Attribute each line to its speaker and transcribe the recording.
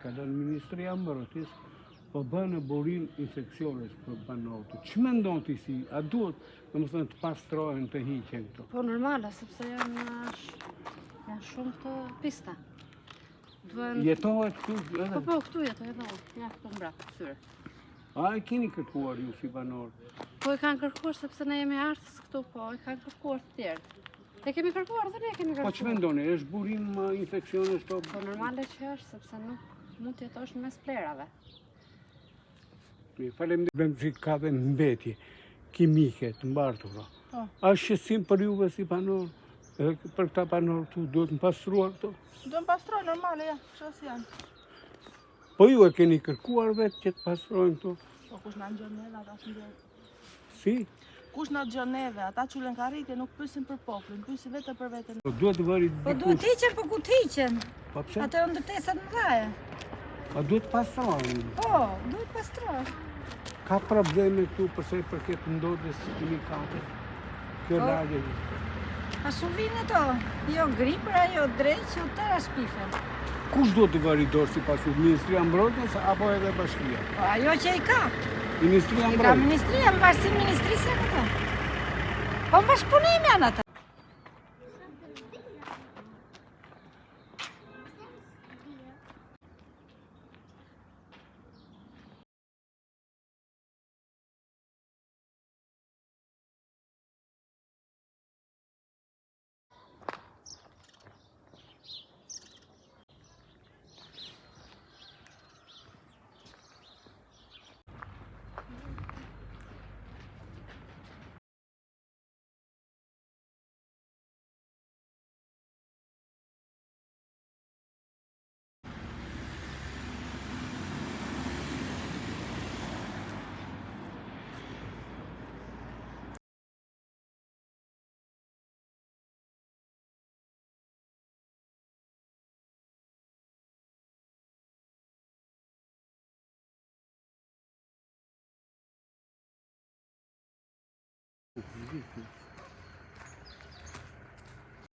Speaker 1: Ka lënë Ministria e Mbrojtjes, po bën burim infeksiones për banorët. Ç'mendon ti si? A duhet, domethënë, të pastrohen, të hiqen këto?
Speaker 2: Po normale, sepse janë shumë të pista.
Speaker 1: Jetohet këtu edhe?
Speaker 2: Po, këtu jetohet, ja, po mbrapa, këtyre.
Speaker 1: A e keni kërkuar ju si banorë?
Speaker 2: Po e kanë kërkuar sepse ne jemi artës këtu, po e kanë kërkuar të tjerë. E kemi kërkuar dhe ne kemi kërkuar.
Speaker 1: Po ç'mendoni, është burim infeksionesh këto?
Speaker 2: Po normale që është, sepse nuk mund të jetosh në mes plerave.
Speaker 1: Faleminderit që ka dhe mbetje kimike të mbartura. A është shqetësim për juve si banor? Edhe për këta banor këtu duhet të pastruar këto?
Speaker 3: Duhet pastruar normale, ja, çfarë janë.
Speaker 1: Po ju e keni kërkuar vetë që të pastrojnë këtu?
Speaker 3: Po kush na ngjon neve, ata s'ndjen.
Speaker 1: Si?
Speaker 3: Kush na ngjon neve, ata çulen karrike, nuk pyesin për popullin, pyesin vetëm për veten.
Speaker 1: Po duhet të bëri
Speaker 4: Po duhet të hiqen, po ku të hiqen?
Speaker 1: Po pse?
Speaker 4: Ato janë ndërtesa të mëdha.
Speaker 1: A duhet pastrohen?
Speaker 4: Po, duhet pastrohen.
Speaker 1: Ka probleme këtu përse i përket ndodhjes kimikate? Kjo
Speaker 4: Po.
Speaker 1: lagje.
Speaker 4: A shumë vinë ato? Jo gripra, jo dreq, jo tëra shpifen.
Speaker 1: Kush duhet të bëri dorë sipas juve? Ministria e Mbrojtjes apo edhe bashkia?
Speaker 4: Po ajo që i ka.
Speaker 1: Ministria e
Speaker 4: I ka
Speaker 1: Mbrojtjes.
Speaker 4: ministria, në varësi ministrisë e këta. Po në bashkëpunim janë ata.